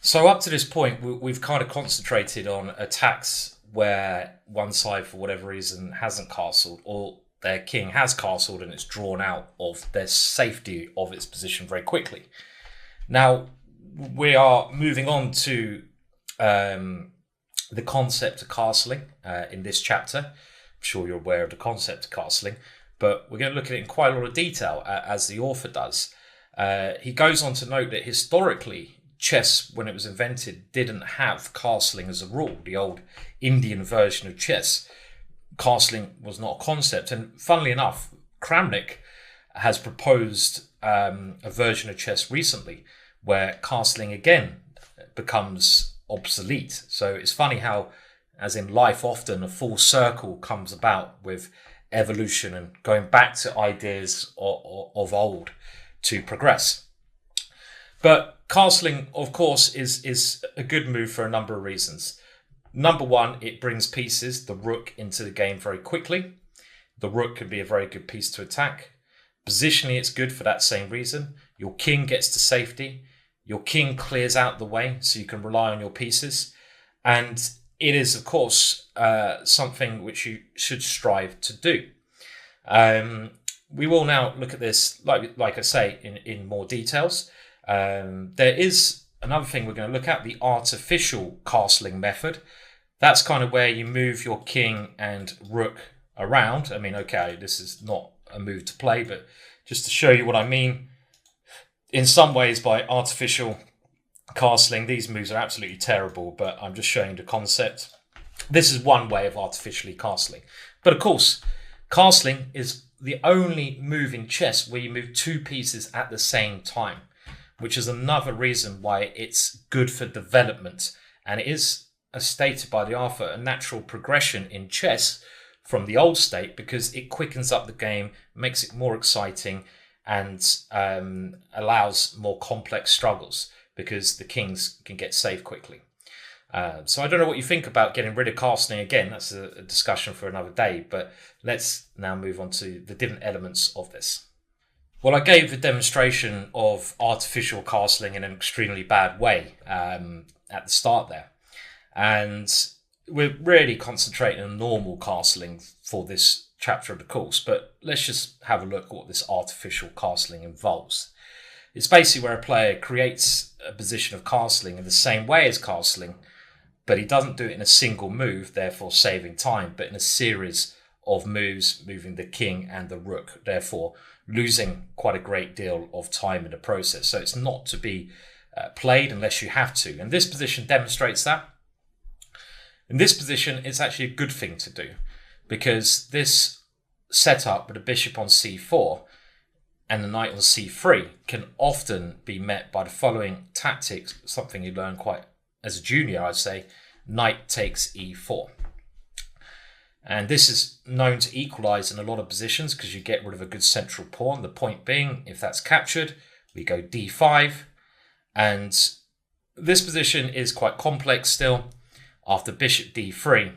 So up to this point, we've kind of concentrated on attacks where one side, for whatever reason, hasn't castled, or their king has castled and it's drawn out of their safety of its position very quickly. Now we are moving on to the concept of castling in this chapter. I'm sure you're aware of the concept of castling, but we're going to look at it in quite a lot of detail, as the author does. He goes on to note that historically, chess, when it was invented, didn't have castling as a rule. The old Indian version of chess, castling was not a concept. And funnily enough, Kramnik has proposed a version of chess recently where castling again becomes obsolete. So it's funny how, as in life, often a full circle comes about with evolution and going back to ideas of old to progress. But castling, of course, is a good move for a number of reasons. Number one, it brings pieces, the rook, into the game very quickly. The rook could be a very good piece to attack. Positionally, it's good for that same reason. Your king gets to safety. Your king clears out the way, so you can rely on your pieces. And it is, of course, something which you should strive to do. We will now look at this, like I say, in more details. There is another thing we're going to look at, the artificial castling method. That's kind of where you move your king and rook around. I mean, okay, this is not a move to play, but just to show you what I mean, in some ways, by artificial castling, these moves are absolutely terrible, but I'm just showing the concept. This is one way of artificially castling. But of course, castling is the only move in chess where you move two pieces at the same time, which is another reason why it's good for development. And it is, as stated by the author, a natural progression in chess from the old state, because it quickens up the game, makes it more exciting, and allows more complex struggles because the kings can get saved quickly. So I don't know what you think about getting rid of castling again. That's a discussion for another day, but let's now move on to the different elements of this. Well, I gave a demonstration of artificial castling in an extremely bad way at the start there. And we're really concentrating on normal castling for this chapter of the course, but let's just have a look at what this artificial castling involves. It's basically where a player creates a position of castling in the same way as castling, but he doesn't do it in a single move, therefore saving time, but in a series of moves, moving the king and the rook, therefore losing quite a great deal of time in the process. So it's not to be played unless you have to. And this position demonstrates that. In this position, it's actually a good thing to do, because this setup with a bishop on c4 and the knight on c3 can often be met by the following tactics, something you learn quite as a junior, I'd say. Knight takes e4. And this is known to equalize in a lot of positions because you get rid of a good central pawn. The point being, if that's captured, we go d5. And this position is quite complex still after bishop d3.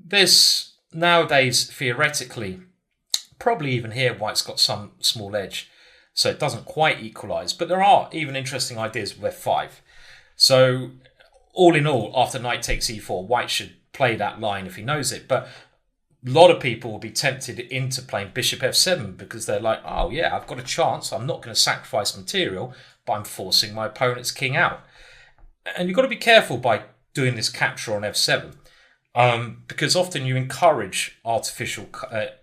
This, nowadays, theoretically, probably even here, white's got some small edge, so it doesn't quite equalize. But there are even interesting ideas with f5. So all in all, after knight takes e4, white should play that line if he knows it. But a lot of people will be tempted into playing bishop f7 because they're like, oh yeah, I've got a chance. I'm not going to sacrifice material, but I'm forcing my opponent's king out. And you've got to be careful by doing this capture on f7. Because often you encourage artificial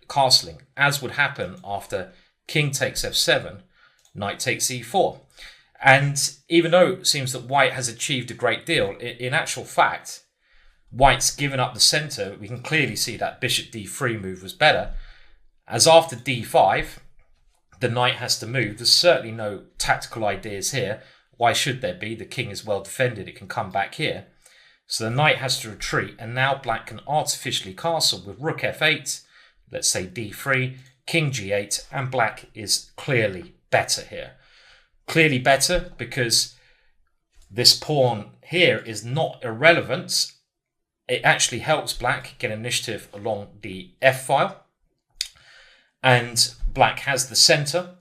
castling, as would happen after king takes f7, knight takes e4. And even though it seems that white has achieved a great deal, in actual fact, white's given up the centre. We can clearly see that bishop d3 move was better. As after d5, the knight has to move. There's certainly no tactical ideas here. Why should there be? The king is well defended. It can come back here. So the knight has to retreat, and now black can artificially castle with rook f8, let's say d3, king g8, and black is clearly better here. Clearly better because this pawn here is not irrelevant. It actually helps black get initiative along the f file. and black has the centre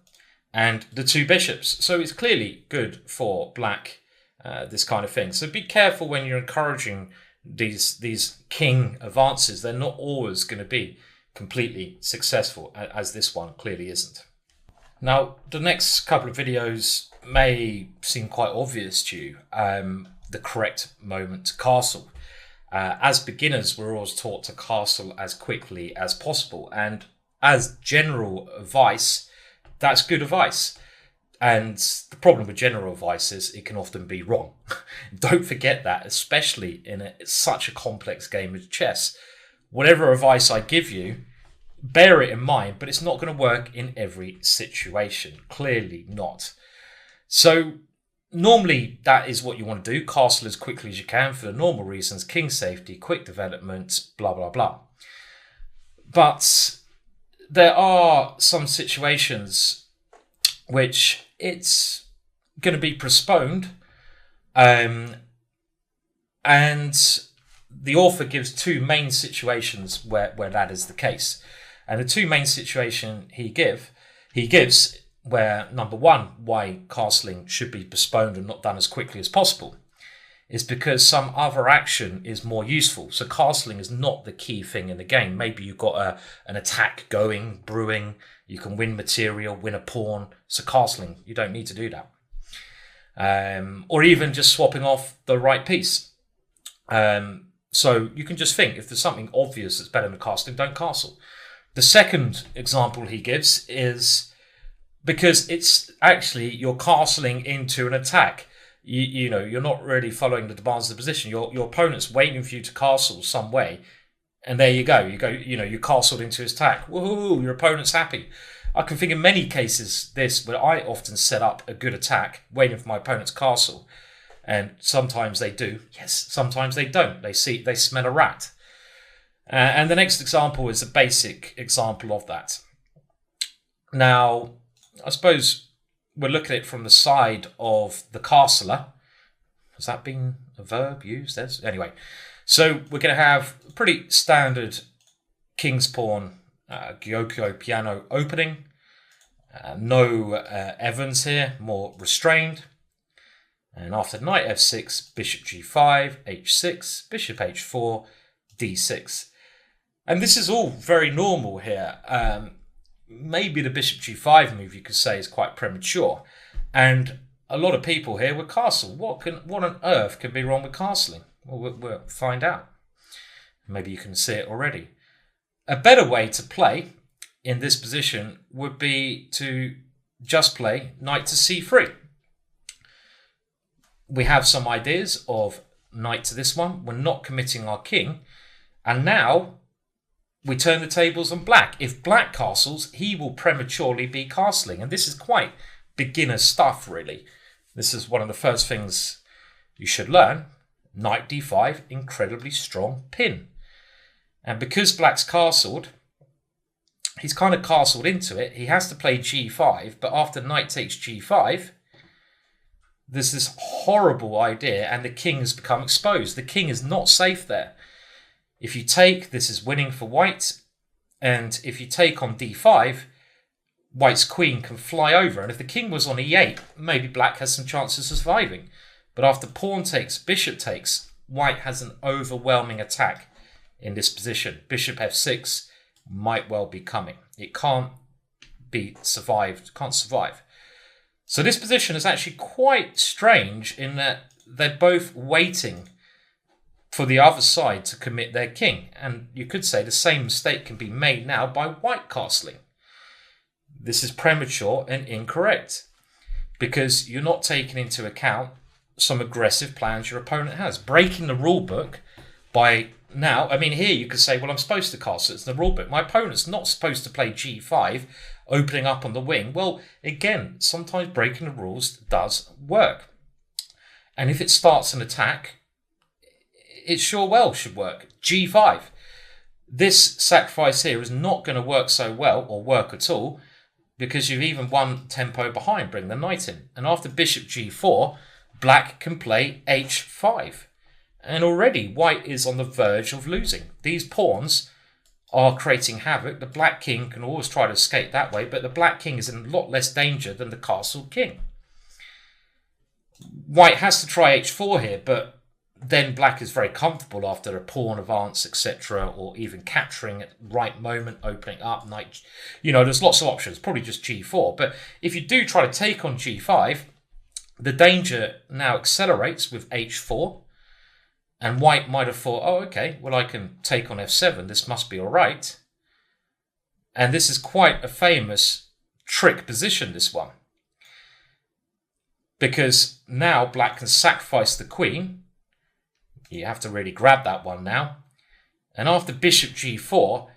and the two bishops. So it's clearly good for black, this kind of thing. So be careful when you're encouraging these king advances. They're not always going to be completely successful, as this one clearly isn't. Now, the next couple of videos may seem quite obvious to you, the correct moment to castle. As beginners, we're always taught to castle as quickly as possible. And as general advice, that's good advice. And the problem with general advice is it can often be wrong. Don't forget that, especially in such a complex game of chess. Whatever advice I give you, bear it in mind, but it's not going to work in every situation. Clearly not. So normally that is what you want to do. Castle as quickly as you can for the normal reasons. King safety, quick development, blah, blah, blah. But there are some situations which it's going to be postponed. And the author gives two main situations where that is the case. And the two main situations he gives where, number one, why castling should be postponed and not done as quickly as possible is because some other action is more useful. So castling is not the key thing in the game. Maybe you've got an attack going, brewing, you can win material, win a pawn. So castling, you don't need to do that. Or even just swapping off the right piece. So you can just think, if there's something obvious that's better than castling, don't castle. The second example he gives is because it's actually you're castling into an attack. You know, you're not really following the demands of the position. Your opponent's waiting for you to castle some way, and there you go. You castled into his attack. Woohoo! Your opponent's happy. I can think in many cases where I often set up a good attack, waiting for my opponent's castle, and sometimes they do. Yes, sometimes they don't. They smell a rat. And the next example is a basic example of that. Now, I suppose we're looking at it from the side of the castler. Has that been a verb used? Anyway, so we're going to have a pretty standard king's pawn, Gyokyo piano opening. No Evans here, more restrained. And after knight f6, bishop g5, h6, bishop h4, d6. And this is all very normal here. Maybe the bishop g5 move, you could say, is quite premature. And a lot of people here would castle. What on earth can be wrong with castling? Well, we'll find out. Maybe you can see it already. A better way to play in this position would be to just play knight to c3. We have some ideas of knight to this one. We're not committing our king. And now we turn the tables on black. If black castles, he will prematurely be castling. And this is quite beginner stuff, really. This is one of the first things you should learn. Knight d5, incredibly strong pin. And because black's castled, he's kind of castled into it. He has to play g5, but after knight takes g5, there's this horrible idea, and the king has become exposed. The king is not safe there. If you take, this is winning for white, and if you take on d5, white's queen can fly over, and if the king was on e8, maybe black has some chances of surviving. But after pawn takes, bishop takes, white has an overwhelming attack in this position. Bishop f6 might well be coming. It can't survive. So this position is actually quite strange in that they're both waiting for the other side to commit their king. And you could say the same mistake can be made now by white castling. This is premature and incorrect because you're not taking into account some aggressive plans your opponent has. Breaking the rule book by now, I mean, here you could say, well, I'm supposed to castle. It's the rule book. My opponent's not supposed to play g5, opening up on the wing. Well, again, sometimes breaking the rules does work. And if it starts an attack, it sure well should work. g5. This sacrifice here is not going to work so well, or work at all, because you've even one tempo behind, bring the knight in. And after bishop g4, black can play h5. And already white is on the verge of losing. These pawns are creating havoc. The black king can always try to escape that way, but the black king is in a lot less danger than the castle king. White has to try h4 here, but then black is very comfortable after a pawn advance, etc., or even capturing at the right moment, opening up, knight. There's lots of options, probably just g4. But if you do try to take on g5, the danger now accelerates with h4. And white might have thought, oh, okay, well, I can take on f7. This must be all right. And this is quite a famous trick position, this one. Because now black can sacrifice the queen. You have to really grab that one now. And after bishop g4,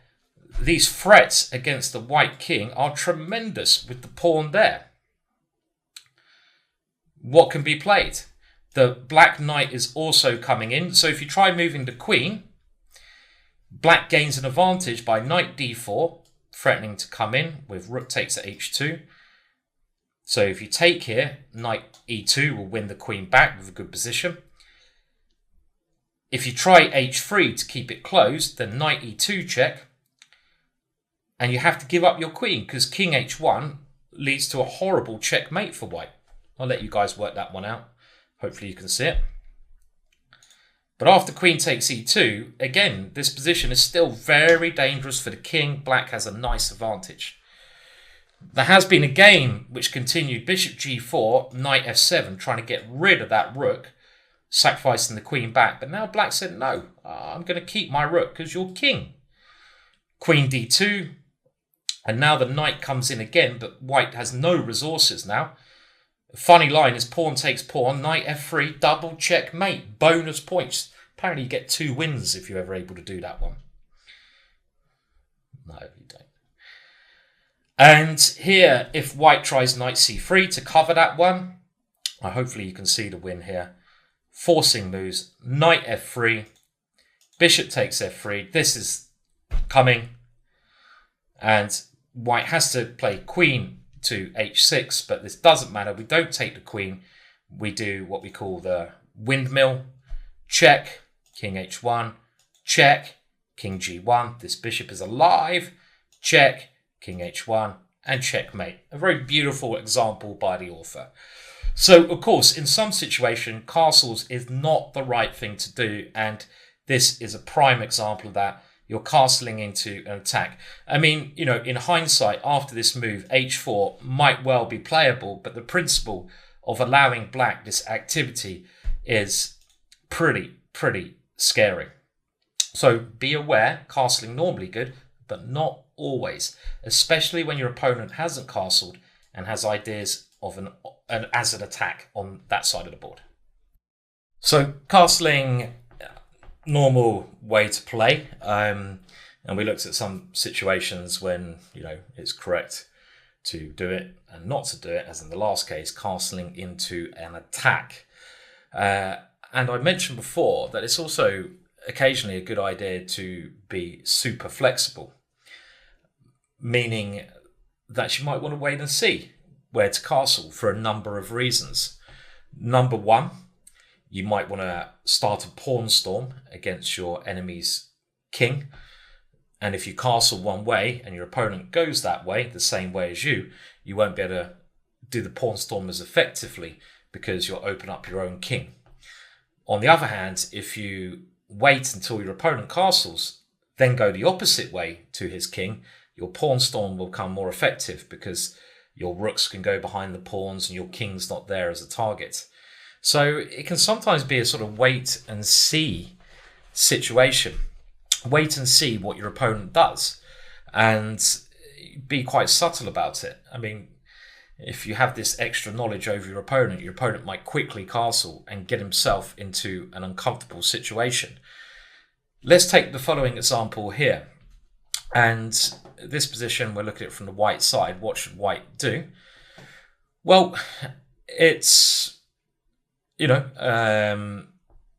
these threats against the white king are tremendous with the pawn there. What can be played? The black knight is also coming in. So if you try moving the queen, black gains an advantage by knight d4, threatening to come in with rook takes at h2. So if you take here, knight e2 will win the queen back with a good position. If you try h3 to keep it closed, then knight e2 check. And you have to give up your queen because king h1 leads to a horrible checkmate for white. I'll let you guys work that one out. Hopefully you can see it. But after queen takes e2, again, this position is still very dangerous for the king. Black has a nice advantage. There has been a game which continued bishop g4, knight f7, trying to get rid of that rook, sacrificing the queen back. But now black said, no, I'm going to keep my rook because you're king. Queen d2, and now the knight comes in again, but white has no resources now. Funny line is pawn takes pawn, knight f3, double checkmate, bonus points. Apparently you get 2 wins if you're ever able to do that one. No, you don't. And here, if white tries knight c3 to cover that one, hopefully you can see the win here. Forcing moves, knight f3, bishop takes f3. This is coming. And white has to play queen to h6, but this doesn't matter. We don't take the queen. We do what we call the windmill. Check, king h1, check, king g1. This bishop is alive. Check, king h1, and checkmate. A very beautiful example by the author. So, of course, in some situation, castles is not the right thing to do, and this is a prime example of that. You're castling into an attack. I mean, in hindsight, after this move, h4 might well be playable, but the principle of allowing black this activity is pretty scary. So be aware, castling normally good, but not always, especially when your opponent hasn't castled and has ideas of an attack on that side of the board. So castling, normal way to play, and we looked at some situations when it's correct to do it and not to do it, as in the last case, castling into an attack. And I mentioned before that it's also occasionally a good idea to be super flexible, meaning that you might want to wait and see where to castle for a number of reasons. Number one, you might want to start a pawn storm against your enemy's king. And if you castle one way and your opponent goes that way, the same way as you won't be able to do the pawn storm as effectively because you'll open up your own king. On the other hand, if you wait until your opponent castles, then go the opposite way to his king, your pawn storm will become more effective because your rooks can go behind the pawns and your king's not there as a target. So it can sometimes be a sort of wait and see situation. Wait and see what your opponent does and be quite subtle about it. I mean, if you have this extra knowledge over your opponent might quickly castle and get himself into an uncomfortable situation. Let's take the following example here. And this position, we'll look at it from the white side. What should white do? Well, it's,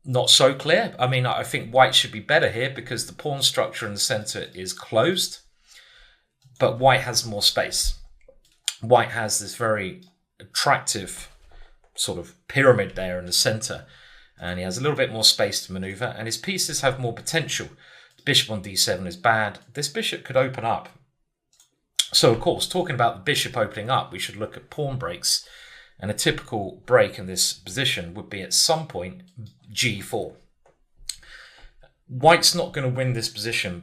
not so clear. I mean, I think white should be better here because the pawn structure in the center is closed, but white has more space. White has this very attractive sort of pyramid there in the center, and he has a little bit more space to maneuver, and his pieces have more potential. The bishop on d7 is bad. This bishop could open up. So, of course, talking about the bishop opening up, we should look at pawn breaks. And a typical break in this position would be at some point g4. White's not going to win this position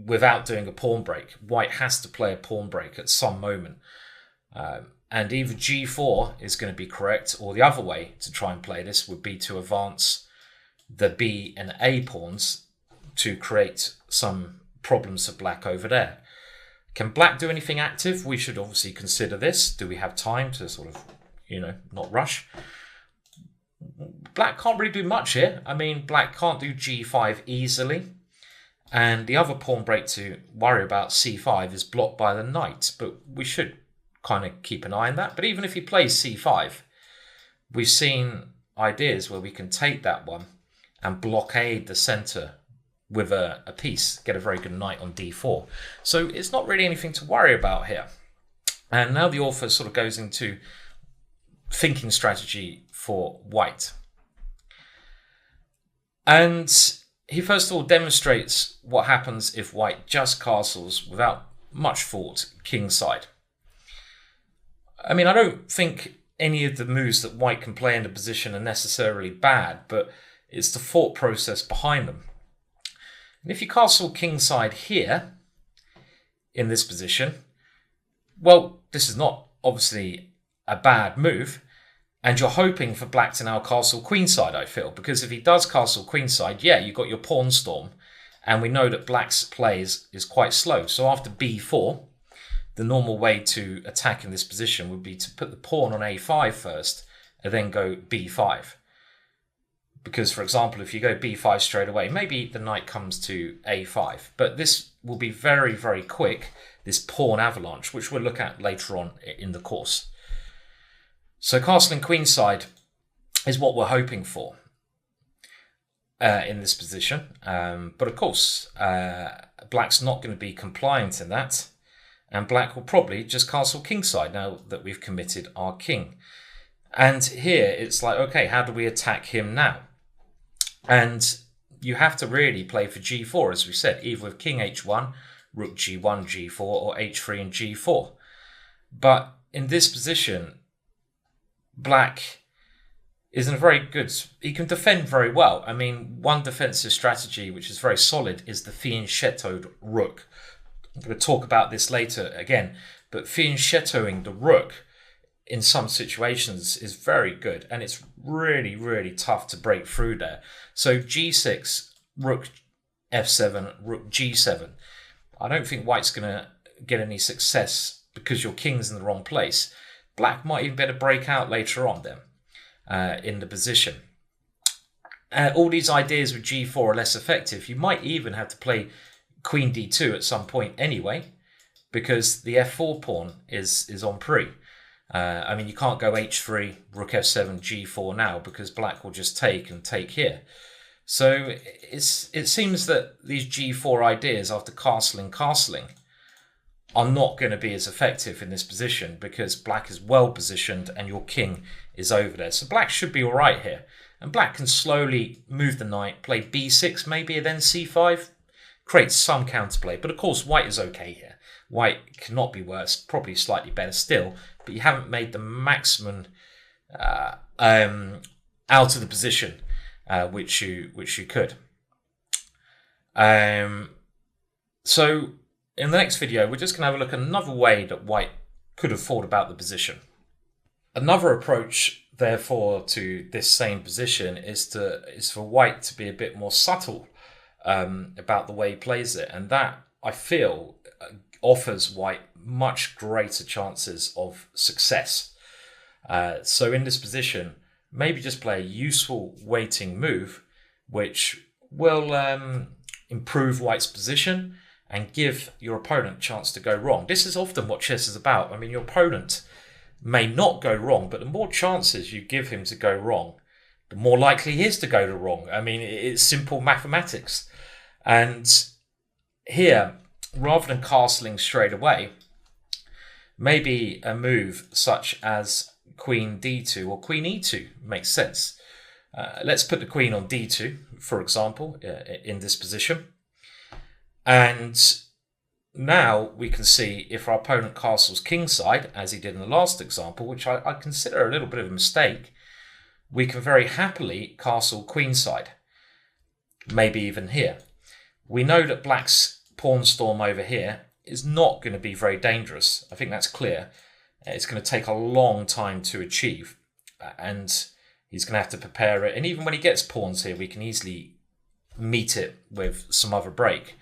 without doing a pawn break. White has to play a pawn break at some moment. And either g4 is going to be correct, or the other way to try and play this would be to advance the b and a pawns to create some problems for black over there. Can black do anything active? We should obviously consider this. Do we have time to sort of, not rush? Black can't really do much here. I mean, black can't do g5 easily. And the other pawn break to worry about, c5, is blocked by the knight. But we should kind of keep an eye on that. But even if he plays c5, we've seen ideas where we can take that one and blockade the center with a piece, get a very good knight on d4. So it's not really anything to worry about here. And now the author sort of goes into thinking strategy for white. And he first of all demonstrates what happens if white just castles without much thought kingside. I mean, I don't think any of the moves that white can play in the position are necessarily bad, but it's the thought process behind them. And if you castle kingside here, in this position, well, this is not obviously a bad move, and you're hoping for black to now castle queenside, I feel, because if he does castle queenside, yeah, you've got your pawn storm, and we know that black's play is quite slow. So after b4, the normal way to attack in this position would be to put the pawn on a5 first, and then go b5. Because, for example, if you go b5 straight away, maybe the knight comes to a5. But this will be very, very quick, this pawn avalanche, which we'll look at later on in the course. So castling queenside is what we're hoping for in this position. But, of course, black's not going to be compliant in that. And black will probably just castle kingside now that we've committed our king. And here it's like, okay, how do we attack him now? And you have to really play for g4, as we said, either with king h1, rook g1, g4, or h3 and g4. But in this position, black isn't very good. He can defend very well. I mean, one defensive strategy which is very solid is the fianchettoed rook. I'm going to talk about this later again, but fianchettoing the rook in some situations is very good, and it's really, really tough to break through there. So g6, rook f7, rook g7. I don't think white's going to get any success because your king's in the wrong place. Black might even better break out later on then in the position. All these ideas with g4 are less effective. You might even have to play queen d2 at some point anyway, because the f4 pawn is on pre. I mean, you can't go h3, rook f7, g4 now, because black will just take and take here. So it seems that these g4 ideas after castling are not going to be as effective in this position, because black is well positioned and your king is over there. So black should be all right here. And black can slowly move the knight, play b6 maybe, and then c5, create some counterplay. But of course, white is okay here. White cannot be worse, probably slightly better still, but you haven't made the maximum out of the position which you could. So in the next video, we're just going to have a look at another way that white could have thought about the position. Another approach, therefore, to this same position is for white to be a bit more subtle about the way he plays it, and that, I feel, offers white much greater chances of success. So in this position, maybe just play a useful waiting move, which will improve white's position and give your opponent a chance to go wrong. This is often what chess is about. I mean, your opponent may not go wrong, but the more chances you give him to go wrong, the more likely he is to go to wrong. I mean, it's simple mathematics. And here, rather than castling straight away, maybe a move such as queen d2 or queen e2 makes sense. Let's put the queen on d2, for example, in this position. And now we can see if our opponent castles kingside, as he did in the last example, which I consider a little bit of a mistake, we can very happily castle queenside, maybe even here. We know that black's pawn storm over here is not going to be very dangerous. I think that's clear. It's going to take a long time to achieve, and he's going to have to prepare it. And even when he gets pawns here, we can easily meet it with some other break.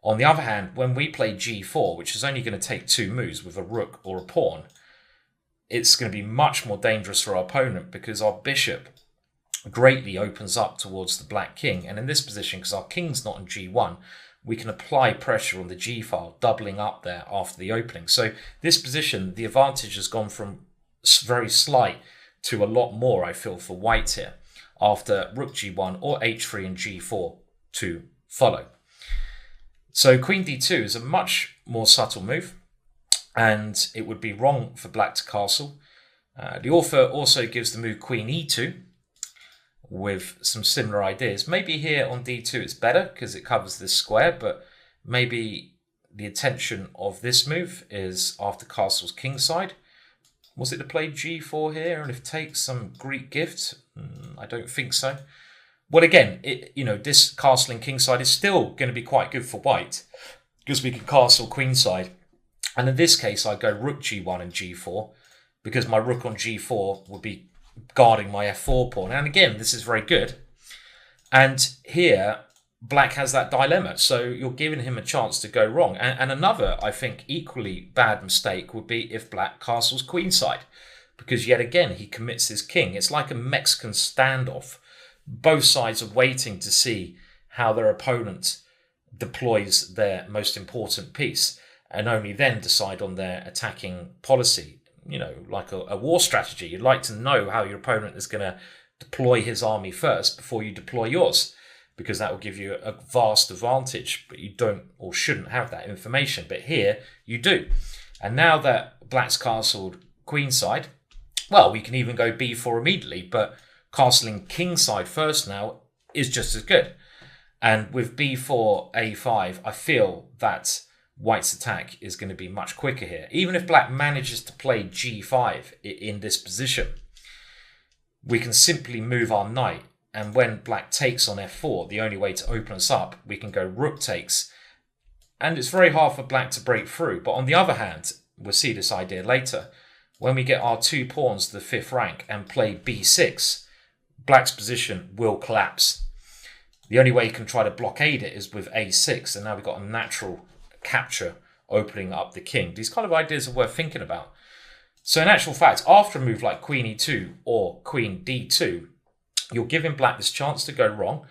On the other hand, when we play g4, which is only going to take 2 moves with a rook or a pawn, it's going to be much more dangerous for our opponent because our bishop greatly opens up towards the black king. And in this position, because our king's not in g1, we can apply pressure on the g-file, doubling up there after the opening. So this position, the advantage has gone from very slight to a lot more, I feel, for white here, after rook g1 or h3 and g4 to follow. So queen d2 is a much more subtle move, and it would be wrong for black to castle. The author also gives the move queen e2 with some similar ideas. Maybe here on d2 it's better because it covers this square, but maybe the intention of this move is after castles kingside. Was it to play g4 here and if takes some Greek gift? I don't think so. Well, again, this castling kingside is still going to be quite good for white because we can castle queenside. And in this case, I go rook g1 and g4 because my rook on g4 would be guarding my f4 pawn. And again, this is very good. And here, black has that dilemma. So you're giving him a chance to go wrong. And another, I think, equally bad mistake would be if black castles queenside, because yet again, he commits his king. It's like a Mexican standoff. Both sides are waiting to see how their opponent deploys their most important piece and only then decide on their attacking policy. Like a war strategy. You'd like to know how your opponent is going to deploy his army first before you deploy yours, because that will give you a vast advantage, but you don't or shouldn't have that information. But here you do. And now that black's castled queenside, well, we can even go b4 immediately, but castling kingside first now is just as good. And with b4, a5, I feel that white's attack is going to be much quicker here. Even if black manages to play g5 in this position, we can simply move our knight. And when black takes on f4, the only way to open us up, we can go rook takes. And it's very hard for black to break through. But on the other hand, we'll see this idea later, when we get our 2 pawns to the 5th rank and play b6, black's position will collapse. The only way you can try to blockade it is with a6, and now we've got a natural capture opening up the king. These kind of ideas are worth thinking about. So in actual fact, after a move like queen e2 or queen d2, you're giving black this chance to go wrong.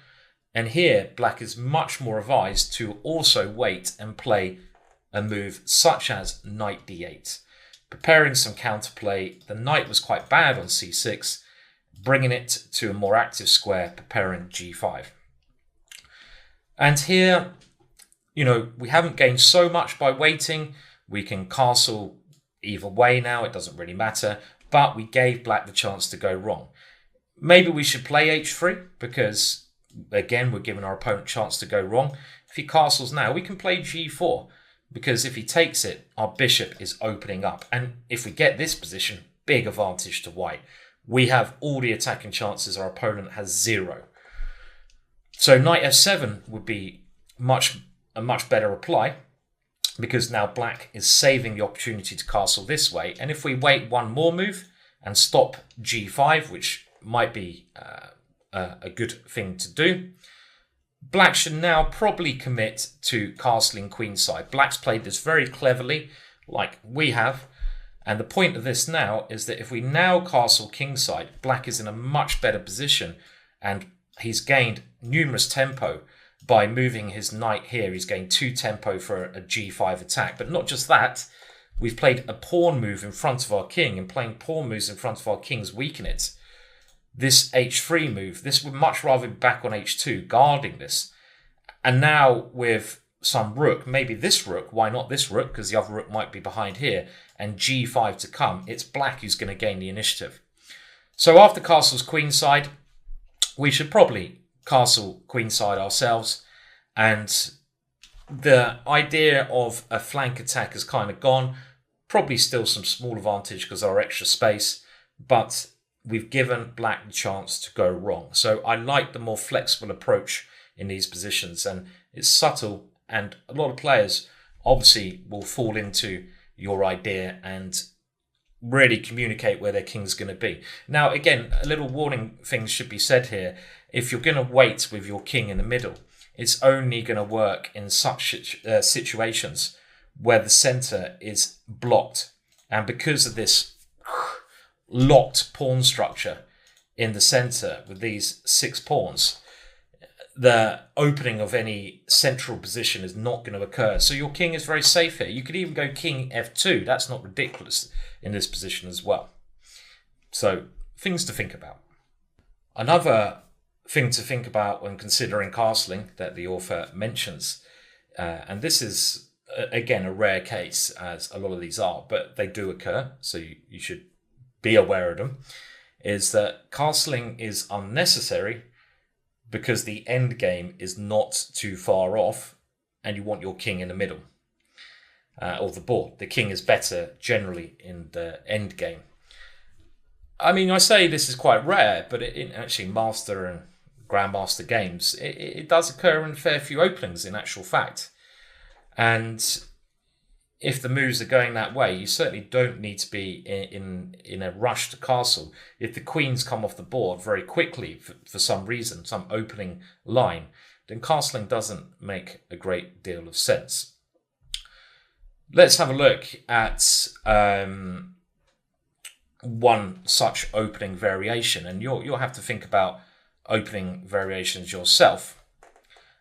And here, black is much more advised to also wait and play a move such as knight d8. Preparing some counterplay. The knight was quite bad on c6, bringing it to a more active square, preparing g5. And here, we haven't gained so much by waiting. We can castle either way now, it doesn't really matter, but we gave black the chance to go wrong. Maybe we should play h3 because, again, we're giving our opponent a chance to go wrong. If he castles now, we can play g4 because if he takes it, our bishop is opening up. And if we get this position, big advantage to white. We have all the attacking chances, our opponent has 0. So knight f7 would be a much better reply because now black is saving the opportunity to castle this way. And if we wait one more move and stop g5, which might be a good thing to do, black should now probably commit to castling queenside. Black's played this very cleverly, like we have. And the point of this now is that if we now castle kingside, black is in a much better position and he's gained numerous tempo by moving his knight here. He's gained 2 tempo for a g5 attack. But not just that, we've played a pawn move in front of our king, and playing pawn moves in front of our kings weaken it. This h3 move, this would much rather be back on h2, guarding this. And now with some rook, maybe this rook, why not this rook? Because the other rook might be behind here, and g5 to come, it's black who's going to gain the initiative. So after castles queenside, we should probably castle queenside ourselves, and The idea of a flank attack has kind of gone. Probably still some small advantage because of our extra space, but we've given black the chance to go wrong. So I like the more flexible approach in these positions, and it's subtle, and a lot of players obviously will fall into your idea and really communicate where their king's going to be. Now, again, a little warning thing should be said here. If you're going to wait with your king in the middle, it's only going to work in such situations where the center is blocked. And because of this locked pawn structure in the center with these 6 pawns, the opening of any central position is not going to occur. So your king is very safe here. You could even go king f2. That's not ridiculous in this position as well. So things to think about. Another thing to think about when considering castling that the author mentions, and this is, again, a rare case, as a lot of these are, but they do occur, so you should be aware of them, is that castling is unnecessary because the end game is not too far off and you want your king in the middle of the board. The king is better generally in the end game. I mean, I say this is quite rare, but in actually Master and Grandmaster games, it does occur in a fair few openings in actual fact. And if the moves are going that way, you certainly don't need to be in a rush to castle. If the queens come off the board very quickly for some reason, some opening line, then castling doesn't make a great deal of sense. Let's have a look at one such opening variation, and you'll have to think about opening variations yourself,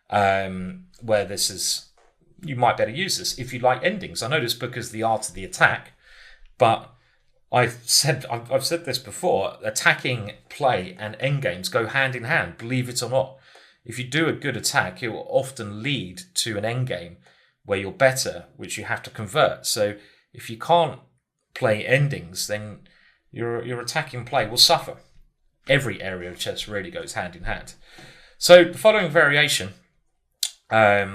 where this is, you might better use this if you like endings. I know this book is The Art of the Attack, but I've said this before, attacking play and endgames go hand in hand, believe it or not. If you do a good attack, it will often lead to an endgame where you're better, which you have to convert. So if you can't play endings, then your attacking play will suffer. Every area of chess really goes hand in hand. So the following variation, I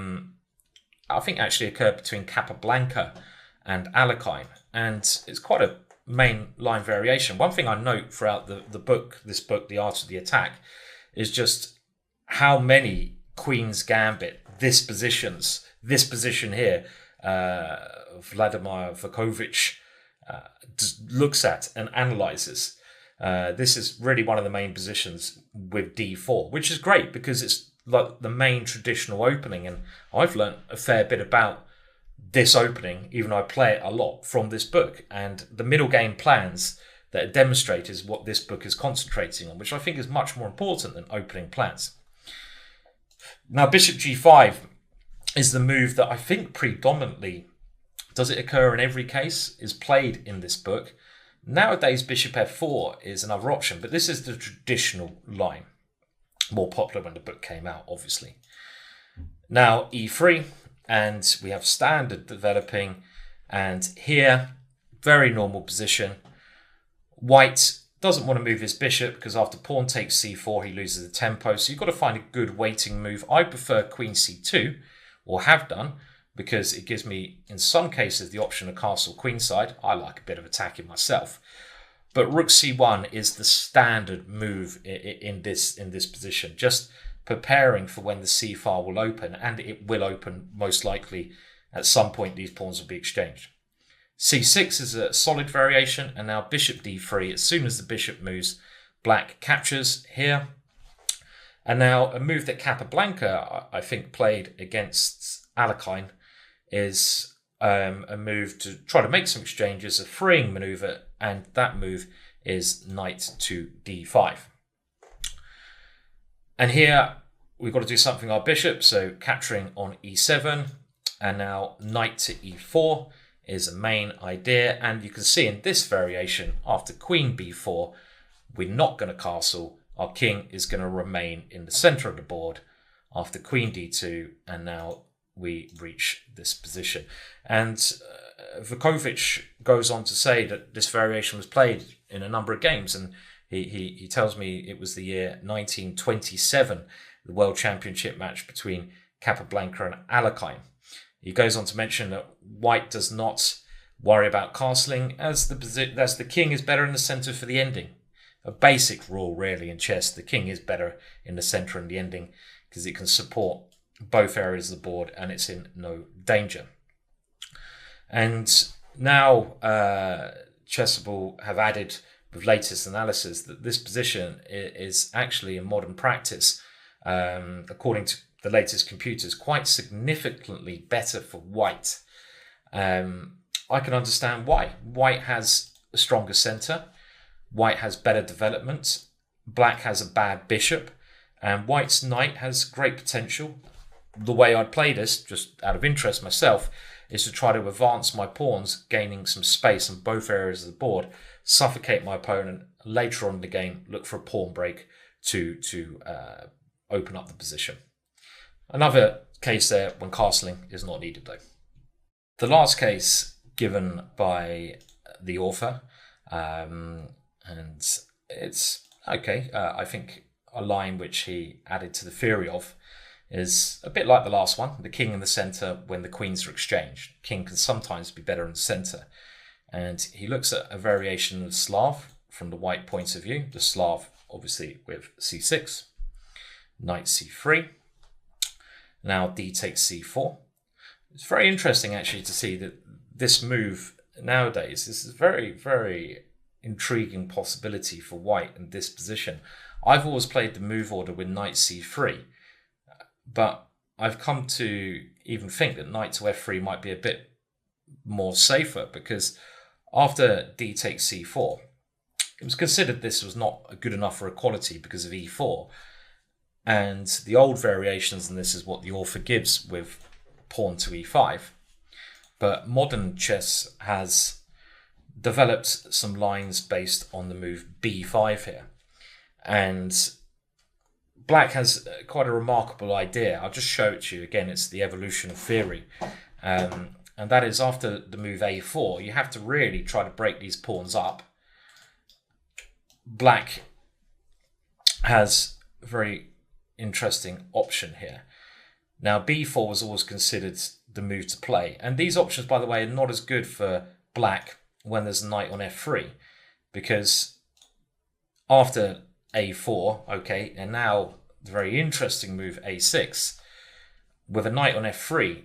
think actually occurred between Capablanca and Alekhine, and it's quite a main line variation. One thing I note throughout this book, The Art of the Attack, is just how many Queen's Gambit, this position here, Vladimir Vukovich looks at and analyzes. This is really one of the main positions with d4, which is great because it's like the main traditional opening, and I've learned a fair bit about this opening, even though I play it a lot, from this book. And the middle game plans that it demonstrates is what this book is concentrating on, which I think is much more important than opening plans. Now, bishop g5 is the move that I think predominantly, does it occur in every case, is played in this book. Nowadays, bishop f4 is another option, but this is the traditional line. More popular when the book came out, obviously. Now, e3, and we have standard developing, and here, very normal position. White doesn't want to move his bishop because after pawn takes c4, he loses the tempo, so you've got to find a good waiting move. I prefer queen c2, or have done, because it gives me, in some cases, the option of castle queenside. I like a bit of attacking myself. But rook c1 is the standard move in this position, just preparing for when the c file will open, and it will open most likely at some point. These pawns will be exchanged. c6 is a solid variation, and now bishop d3. As soon as the bishop moves, black captures here. And now a move that Capablanca, I think, played against Alekhine is a move to try to make some exchanges, a freeing maneuver, and that move is knight to d5. And here we've got to do something with our bishop, so capturing on e7, and now knight to e4 is a main idea. And you can see in this variation, after queen b4, we're not going to castle. Our king is going to remain in the center of the board after queen d2, and now we reach this position. And Vukovich goes on to say that this variation was played in a number of games, and he tells me it was the year 1927, the World Championship match between Capablanca and Alekhine. He goes on to mention that white does not worry about castling as the king is better in the centre for the ending. A basic rule really in chess, the king is better in the centre and the ending because it can support both areas of the board and it's in no danger. And now Chessable have added with latest analysis that this position is actually in modern practice, according to the latest computers, quite significantly better for white. I can understand why. White has a stronger centre, white has better development, black has a bad bishop, and white's knight has great potential. The way I'd play this, just out of interest myself, is to try to advance my pawns, gaining some space on both areas of the board, suffocate my opponent, later on in the game look for a pawn break to open up the position. Another case there when castling is not needed though. The last case given by the author, and it's okay, I think a line which he added to the theory of is a bit like the last one, the king in the centre when the queens are exchanged. King can sometimes be better in the centre. And he looks at a variation of Slav from the white point of view, the Slav obviously with c6, knight c3, now d takes c4. It's very interesting actually to see that this move nowadays is a very, very intriguing possibility for white in this position. I've always played the move order with knight c3, but I've come to even think that knight to f3 might be a bit more safer, because after d takes c4, it was considered this was not good enough for equality because of e4. And the old variations, and this is what the author gives with pawn to e5. But modern chess has developed some lines based on the move b5 here. And black has quite a remarkable idea. I'll just show it to you again. It's the evolution of theory. And that is, after the move a4, you have to really try to break these pawns up. Black has a very interesting option here. Now, b4 was always considered the move to play. And these options, by the way, are not as good for black when there's a knight on f3. Because after a4, okay, and now the very interesting move a6, with a knight on f3,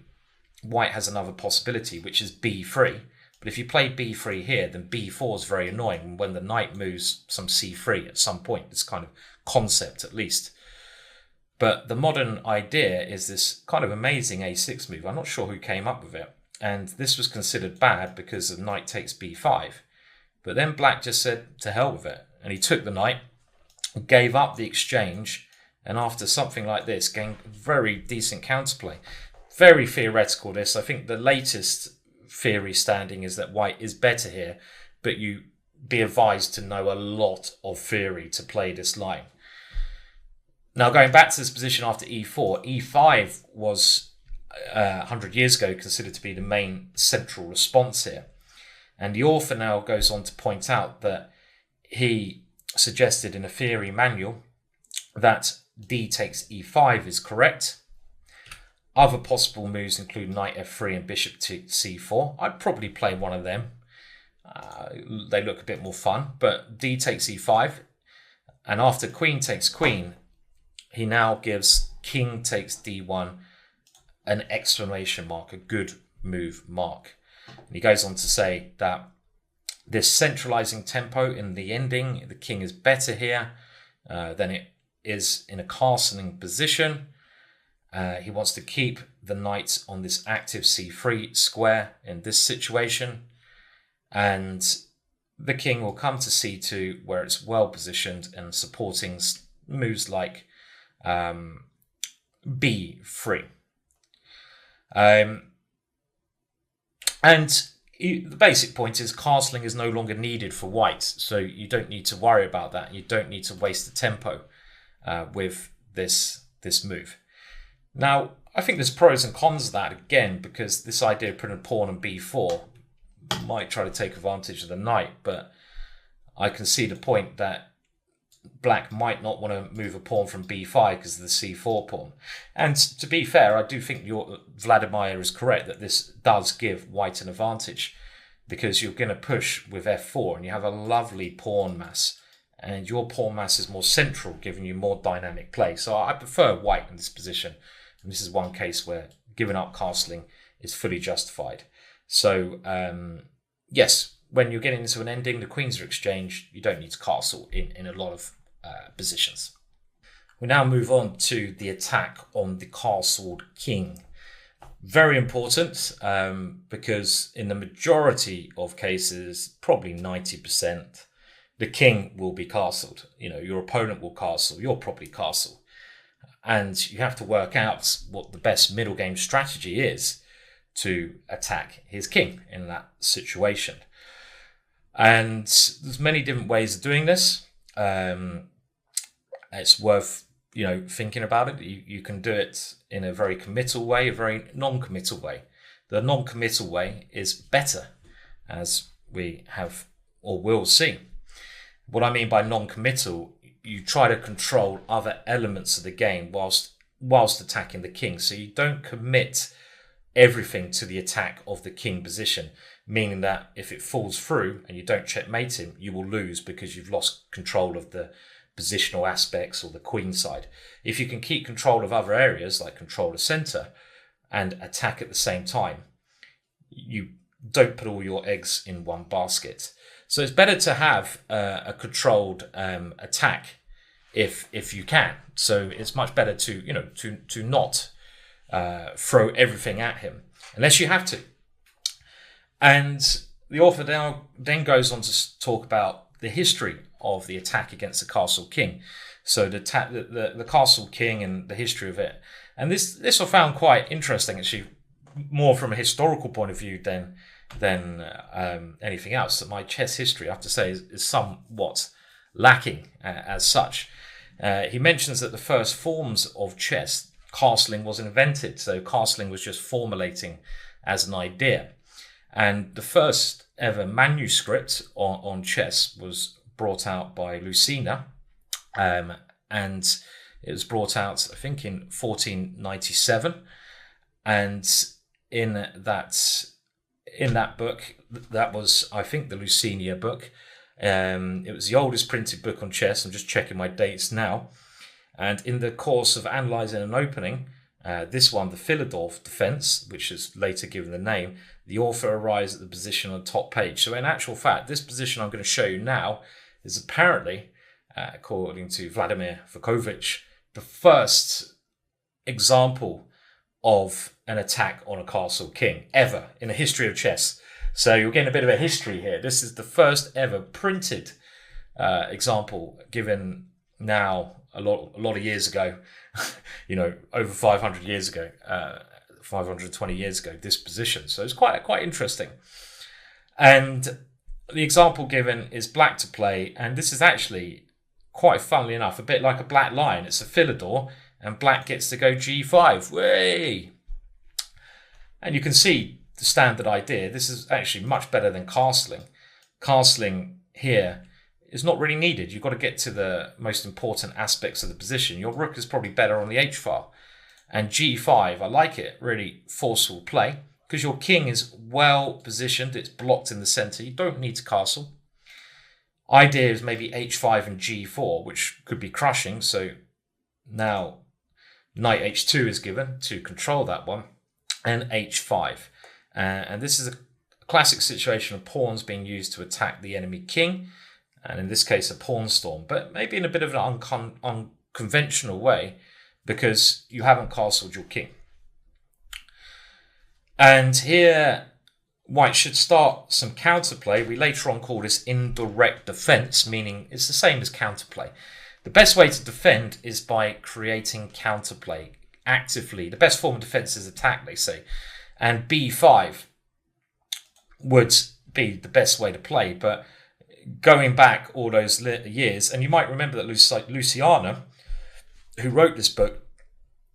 white has another possibility, which is b3. But if you play b3 here, then b4 is very annoying when the knight moves some c3 at some point. This kind of concept, at least. But the modern idea is this kind of amazing a6 move. I'm not sure who came up with it. And this was considered bad because of knight takes b5. But then black just said, to hell with it. And he took the knight, gave up the exchange, and after something like this, gained very decent counterplay. Very theoretical, this. I think the latest theory standing is that white is better here, but you be advised to know a lot of theory to play this line. Now, going back to this position after e4, e5 was 100 years ago considered to be the main central response here. And the author now goes on to point out that he suggested in a theory manual that d takes e5 is correct. Other possible moves include knight f3 and bishop to c4. I'd probably play one of them. They look a bit more fun, but d takes e5. And after queen takes queen, he now gives king takes d1 an exclamation mark, a good move mark. And he goes on to say that this centralizing tempo in the ending, the king is better here than it is in a castling position. He wants to keep the knight on this active c3 square in this situation. And the king will come to c2 where it's well positioned and supporting moves like b3. And the basic point is castling is no longer needed for white, so you don't need to worry about that. You don't need to waste the tempo with this move. Now, I think there's pros and cons of that again, because this idea of putting a pawn on b4 might try to take advantage of the knight, but I can see the point that black might not want to move a pawn from b5 because of the c4 pawn. And to be fair, I do think Vladimir is correct that this does give white an advantage, because you're going to push with f4 and you have a lovely pawn mass, and your pawn mass is more central, giving you more dynamic play. So I prefer white in this position, and this is one case where giving up castling is fully justified. So yes, when you're getting into an ending, the queens are exchanged, you don't need to castle in a lot of positions. We now move on to the attack on the castled king. Very important, because in the majority of cases, probably 90%, the king will be castled. Your opponent will castle, you'll probably castle. And you have to work out what the best middle game strategy is to attack his king in that situation. And there's many different ways of doing this. It's worth thinking about it. You can do it in a very committal way, a very non-committal way. The non-committal way is better, as we have or will see. What I mean by non-committal, you try to control other elements of the game whilst attacking the king. So you don't commit everything to the attack of the king position, meaning that if it falls through and you don't checkmate him, you will lose because you've lost control of the positional aspects or the queen side. If you can keep control of other areas, like control the center and attack at the same time, you don't put all your eggs in one basket. So it's better to have a controlled attack if you can. So it's much better to not throw everything at him unless you have to. And the author then goes on to talk about the history of the attack against the castle king. So the castle king and the history of it. And this I found quite interesting, actually, more from a historical point of view than anything else. That my chess history, I have to say, is somewhat lacking as such. He mentions that the first forms of chess, castling was invented. So castling was just formulating as an idea. And the first ever manuscript on chess was brought out by Lucina, and it was brought out, I think, in 1497. And in that book, that was, I think, the Lucinia book. It was the oldest printed book on chess. I'm just checking my dates now. And in the course of analysing an opening, this one, the Philidor defence, which is later given the name, the author arrives at the position on the top page. So in actual fact, this position I'm going to show you now is apparently, according to Vladimir Vukovich, the first example of an attack on a castle king ever in the history of chess. So you're getting a bit of a history here. This is the first ever printed example, given now a lot of years ago, over 500 years ago, 520 years ago, this position. So it's quite interesting. And the example given is black to play, and this is actually, quite funnily enough, a bit like a black line. It's a Philidor, and black gets to go g5. Way! And you can see the standard idea. This is actually much better than castling. Castling here is not really needed. You've got to get to the most important aspects of the position. Your rook is probably better on the h-file. And g5, I like it, really forceful play, because your king is well positioned. It's blocked in the center. You don't need to castle. Idea is maybe h5 and g4, which could be crushing. So now knight h2 is given to control that one, and h5. And this is a classic situation of pawns being used to attack the enemy king, and in this case a pawn storm, but maybe in a bit of an unconventional way, because you haven't castled your king. And here white should start some counterplay. We later on call this indirect defense, meaning it's the same as counterplay. The best way to defend is by creating counterplay actively. The best form of defense is attack, they say. And b5 would be the best way to play. But going back all those years, and you might remember that Luciana, who wrote this book,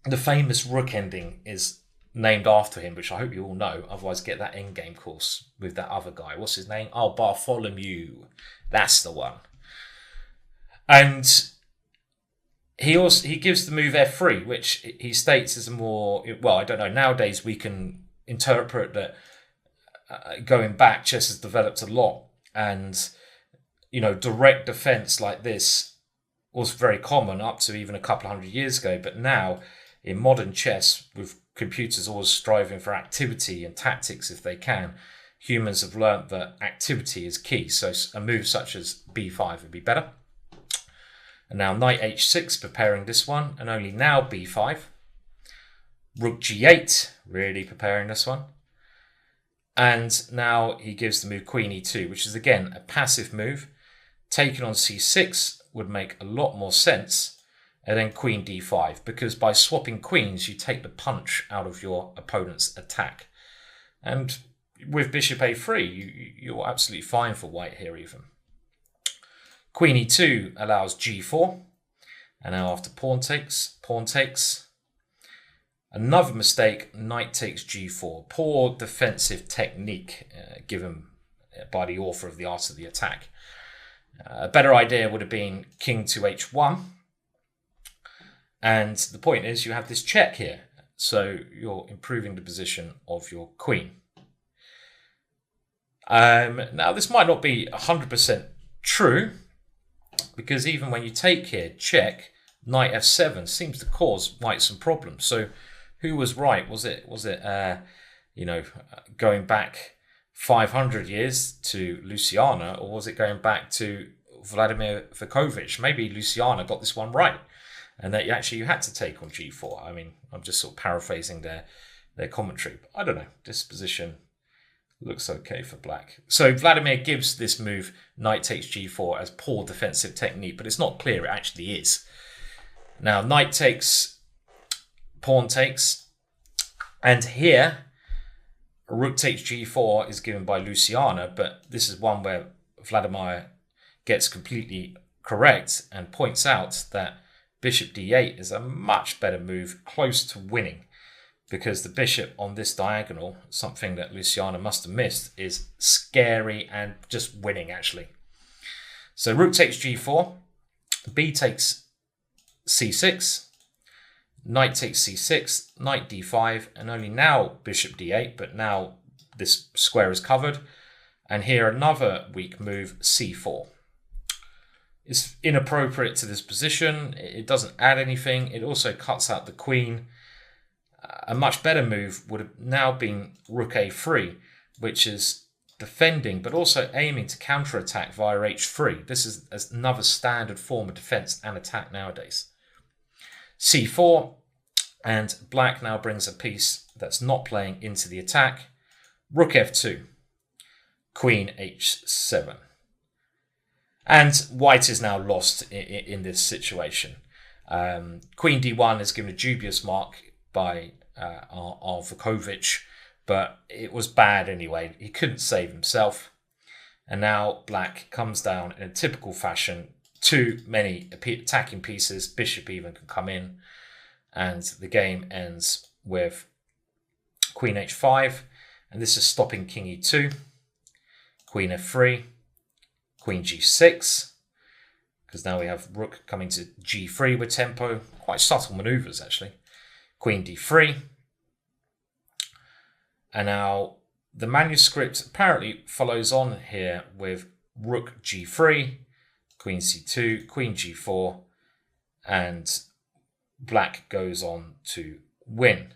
the famous rook ending is named after him, which I hope you all know. Otherwise, get that endgame course with that other guy. What's his name? Oh, Bartholomew. That's the one. And he gives the move f3, which he states is a more, well, I don't know, nowadays we can interpret that going back, chess has developed a lot, and direct defense like this was very common up to even a couple of 100 years ago. But now in modern chess, with computers always striving for activity and tactics if they can, humans have learnt that activity is key. So a move such as b5 would be better. And now knight h6, preparing this one, and only now b5. Rook g8, really preparing this one. And now he gives the move queen e2, which is again a passive move. Taking on c6 would make a lot more sense. And then queen d5, because by swapping queens, you take the punch out of your opponent's attack. And with bishop a3, you're absolutely fine for white here even. Queen e2 allows g4. And now after pawn takes. Another mistake, knight takes g4. Poor defensive technique given by the author of The Art of the Attack. A better idea would have been king to h1. And the point is you have this check here. So you're improving the position of your queen. Now this might not be 100% true, because even when you take here, check, knight f7 seems to cause white some problems. So who was right? Was it going back 500 years to Luciana, or was it going back to Vladimir Vukovic? Maybe Luciana got this one right, and that you had to take on g4. I mean, I'm just sort of paraphrasing their commentary. But I don't know. This position looks okay for black. So Vladimir gives this move, knight takes g4, as poor defensive technique, but it's not clear it actually is. Now, knight takes, pawn takes, and here, rook takes g4 is given by Luciana, but this is one where Vladimir gets completely correct and points out that bishop d8 is a much better move, close to winning, because the bishop on this diagonal, something that Luciana must have missed, is scary and just winning actually. So rook takes g4, b takes c6, knight takes c6, knight d5, and only now bishop d8, but now this square is covered. And here another weak move, c4. It's inappropriate to this position. It doesn't add anything. It also cuts out the queen. A much better move would have now been rook a3, which is defending, but also aiming to counterattack via h3. This is another standard form of defense and attack nowadays. c4, and black now brings a piece that's not playing into the attack. Rook f2, queen h7. And white is now lost in this situation. Queen d1 is given a dubious mark by our Vukovic, but it was bad anyway. He couldn't save himself. And now black comes down in a typical fashion. Too many attacking pieces. Bishop even can come in. And the game ends with queen h5. And this is stopping king e2. Queen f3. Queen g6. Because now we have rook coming to g3 with tempo. Quite subtle maneuvers, actually. Queen d3. And now the manuscript apparently follows on here with rook g3, queen c2, queen g4, and black goes on to win.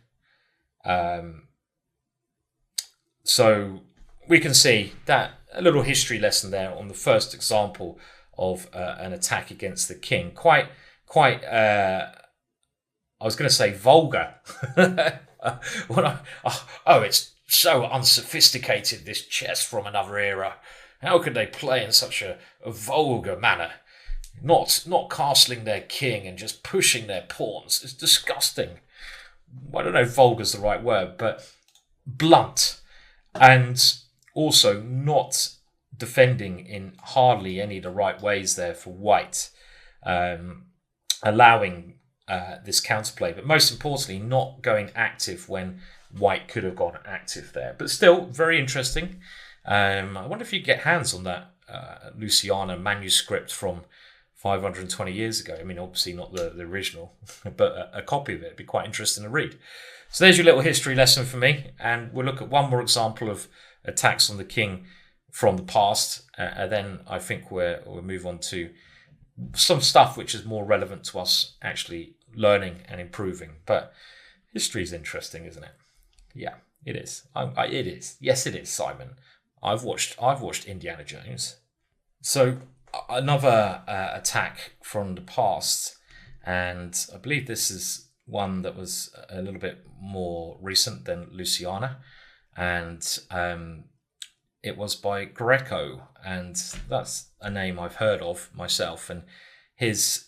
So we can see that a little history lesson there on the first example of an attack against the king. Quite I was going to say vulgar. It's so unsophisticated, this chess from another era. How could they play in such a vulgar manner? Not castling their king and just pushing their pawns. It's disgusting. I don't know if vulgar is the right word, but blunt. And also not defending in hardly any of the right ways there for white. Allowing this counterplay, but most importantly, not going active when white could have gone active there. But still, very interesting. I wonder if you get hands on that Luciana manuscript from 520 years ago. I mean, obviously not the original, but a copy of it. It'd be quite interesting to read. So there's your little history lesson for me. And we'll look at one more example of attacks on the king from the past. And then I think we'll move on to some stuff which is more relevant to us actually learning and improving. But history is interesting, isn't it? Yeah, it is. It is. Yes, it is, Simon. I've watched Indiana Jones. So another attack from the past, and I believe this is one that was a little bit more recent than Louisiana, and it was by Greco, and that's a name I've heard of myself. And his,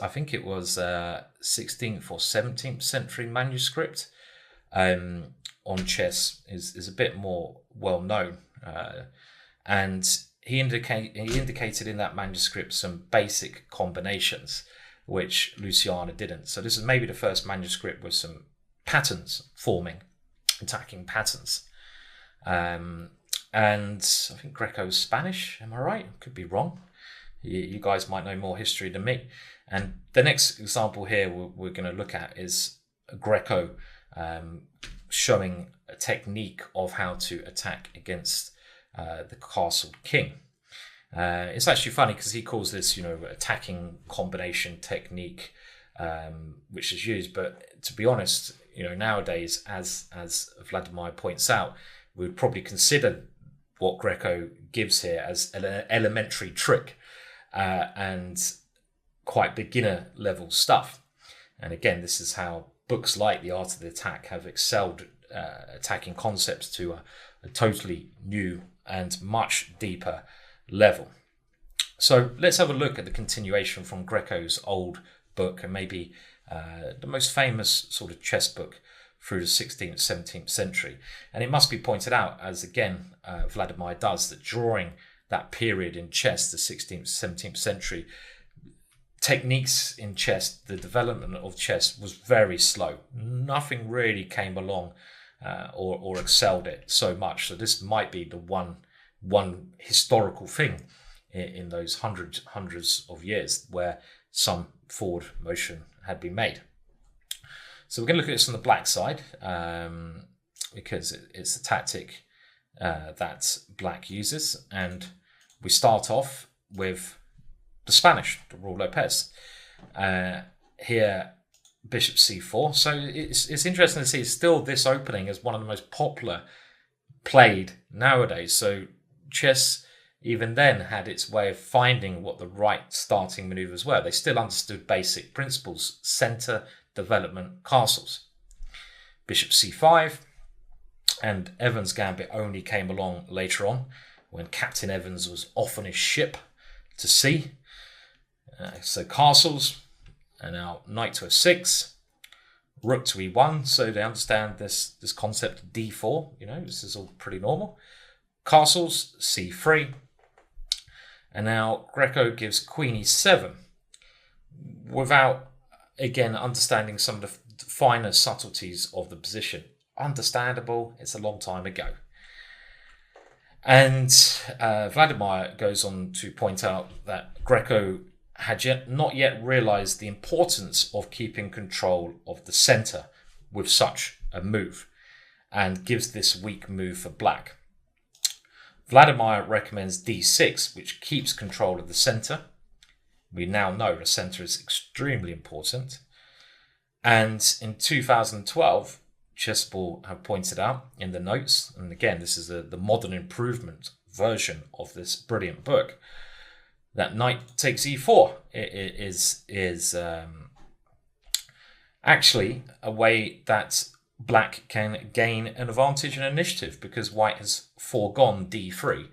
I think it was 16th or 17th century manuscript on chess is a bit more well known, and he indicated in that manuscript some basic combinations which Louisiana didn't. So this is maybe the first manuscript with some patterns forming, attacking patterns. And I think Greco's Spanish, am I right? Could be wrong. You guys might know more history than me. And the next example here we're going to look at is Greco showing a technique of how to attack against the castle king. It's actually funny because he calls this, attacking combination technique, which is used. But to be honest, nowadays, as Vladimir points out, we would probably consider what Greco gives here as an elementary trick and quite beginner level stuff. And again, this is how books like The Art of the Attack have excelled attacking concepts to a totally new and much deeper level. So let's have a look at the continuation from Greco's old book, and maybe the most famous sort of chess book through the 16th, 17th century. And it must be pointed out, as again Vladimir does, that during that period in chess, the 16th, 17th century, techniques in chess, the development of chess was very slow. Nothing really came along or excelled it so much. So this might be the one historical thing in those hundreds of years where some forward motion had been made. So we're going to look at this on the black side because it's a tactic that black uses, and we start off with the Spanish, the Ruy Lopez. Here, bishop c4. So it's interesting to see still this opening is one of the most popular played nowadays. So chess even then had its way of finding what the right starting maneuvers were. They still understood basic principles: center, development, castles. Bishop c5, and Evans' gambit only came along later on when Captain Evans was off on his ship to sea. So castles, and now knight to f6, rook to e1. So they understand this concept of d4. This is all pretty normal. Castles, c3, and now Greco gives queen e7 without, again, understanding some of the finer subtleties of the position. Understandable, it's a long time ago. And Vladimir goes on to point out that Greco had not yet realized the importance of keeping control of the center with such a move, and gives this weak move for black. Vladimir recommends d6, which keeps control of the center. We now know the center is extremely important. And in 2012, Chessable have pointed out in the notes, and again, this is the modern improvement version of this brilliant book, that knight takes e4 is actually a way that black can gain an advantage and initiative, because white has foregone d3,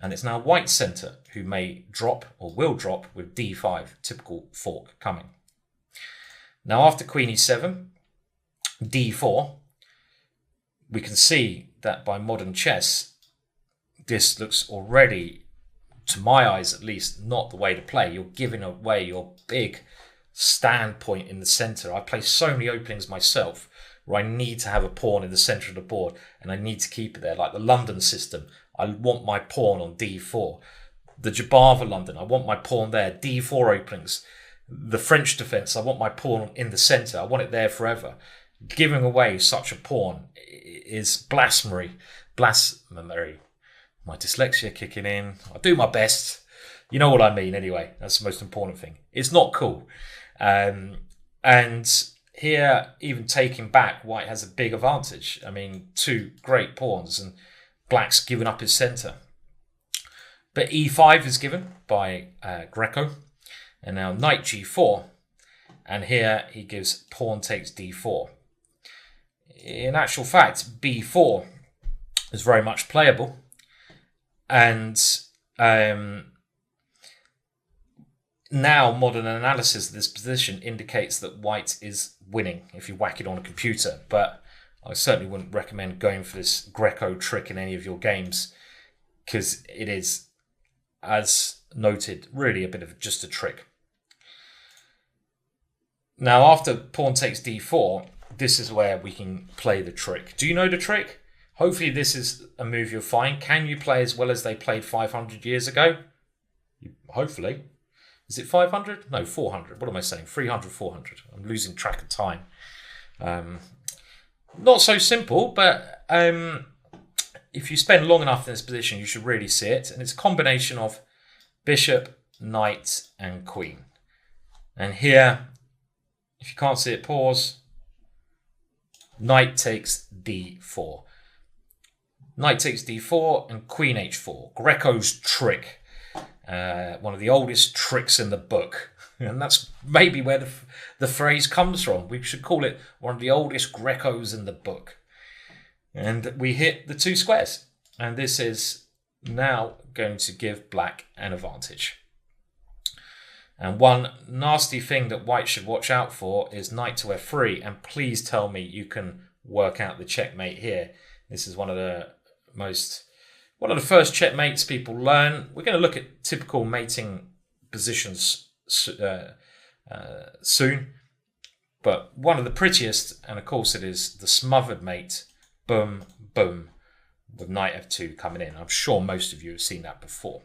and it's now white's center who may drop or will drop with d5, typical fork coming. Now after queen e7, d4, we can see that by modern chess, this looks already, to my eyes at least, not the way to play. You're giving away your big standpoint in the center. I play so many openings myself where I need to have a pawn in the center of the board and I need to keep it there, like the London system. I want my pawn on d4. The Jabava London, I want my pawn there. D4 openings. The French defence, I want my pawn in the centre. I want it there forever. Giving away such a pawn is blasphemy. Blasphemy. My dyslexia kicking in. I do my best. You know what I mean anyway. That's the most important thing. It's not cool. And here, even taking back, white has a big advantage. I mean, two great pawns and black's given up his centre. But e5 is given by Greco. And now knight g4. And here he gives pawn takes d4. In actual fact, b4 is very much playable. And now modern analysis of this position indicates that white is winning if you whack it on a computer. But I certainly wouldn't recommend going for this Greco trick in any of your games, because it is, as noted, really a bit of just a trick. Now, after pawn takes d4, this is where we can play the trick. Do you know the trick? Hopefully this is a move you'll find. Can you play as well as they played 500 years ago? Hopefully. Is it 500? No, 400. What am I saying? 300, 400. I'm losing track of time. Not so simple, but if you spend long enough in this position, you should really see it. And it's a combination of bishop, knight, and queen. And here, if you can't see it, pause. Knight takes d4. Knight takes d4 and queen h4. Greco's trick. One of the oldest tricks in the book. And that's maybe where the phrase comes from. We should call it one of the oldest Grecos in the book. And we hit the two squares. And this is now going to give black an advantage. And one nasty thing that white should watch out for is knight to f3. And please tell me you can work out the checkmate here. This is one of the first checkmates people learn. We're going to look at typical mating positions soon. But one of the prettiest, and of course it is the smothered mate, boom, boom, with knight f2 coming in. I'm sure most of you have seen that before.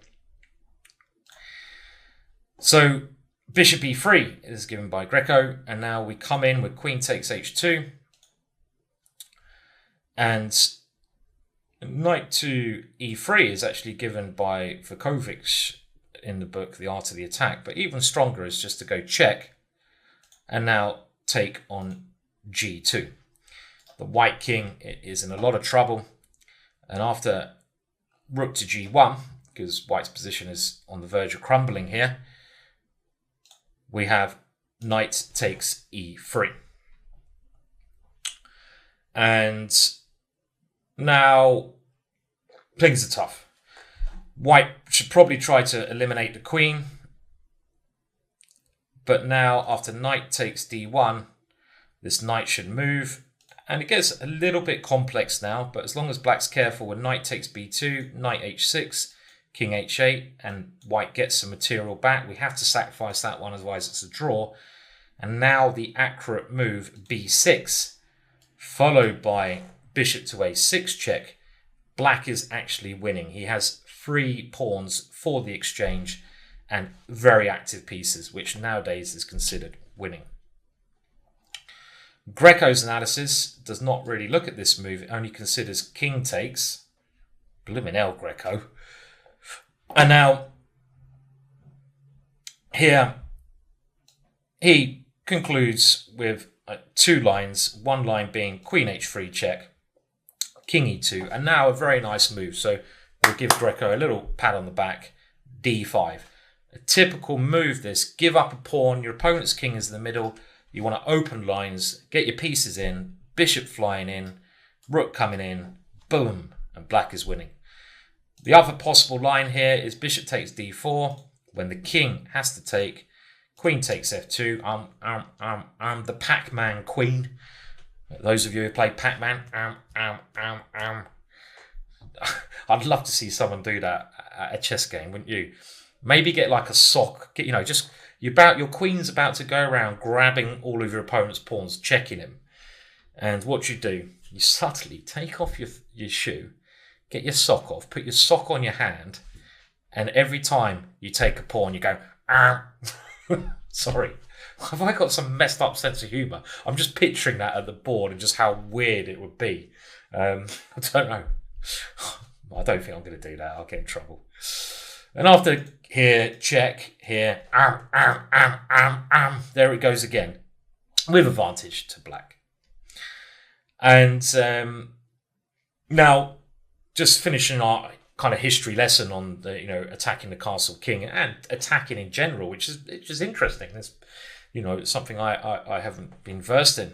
So bishop e3 is given by Greco, and now we come in with queen takes h2, and knight to e3 is actually given by Vukovic in the book The Art of the Attack, but even stronger is just to go check and now take on g2. The white king is in a lot of trouble, and after rook to g1, because white's position is on the verge of crumbling here, we have knight takes e3. And now things are tough. White should probably try to eliminate the queen. But now after knight takes d1, this knight should move. And it gets a little bit complex now, but as long as black's careful with knight takes b2, knight h6, king h8, and white gets some material back, we have to sacrifice that one, otherwise it's a draw. And now the accurate move b6, followed by bishop to a6 check. Black is actually winning. He has 3 pawns for the exchange and very active pieces, which nowadays is considered winning. Greco's analysis does not really look at this move. It only considers king takes. Blimmin' hell, Greco. And now, here, he concludes with 2 lines. One line being queen h3 check, king e2, and now a very nice move. So we'll give Greco a little pat on the back, d5. A typical move this, give up a pawn, your opponent's king is in the middle, you want to open lines, get your pieces in, bishop flying in, rook coming in, boom, and black is winning. The other possible line here is bishop takes d4, when the king has to take, queen takes f2, I'm the Pac-Man queen. Those of you who play Pac-Man, I'd love to see someone do that at a chess game, wouldn't you? Maybe get like a sock, your queen's about to go around grabbing all of your opponent's pawns, checking him. And what you do, you subtly take off your shoe, get your sock off, put your sock on your hand, And every time you take a pawn, you go, ah. Sorry. Have I got some messed up sense of humour? I'm just picturing that at the board and just how weird it would be. I don't know. I don't think I'm going to do that. I'll get in trouble. And after here, check, here, there it goes again, with advantage to black. And now, just finishing our kind of history lesson on the, attacking the castle king and attacking in general, which is interesting. It's, something I haven't been versed in.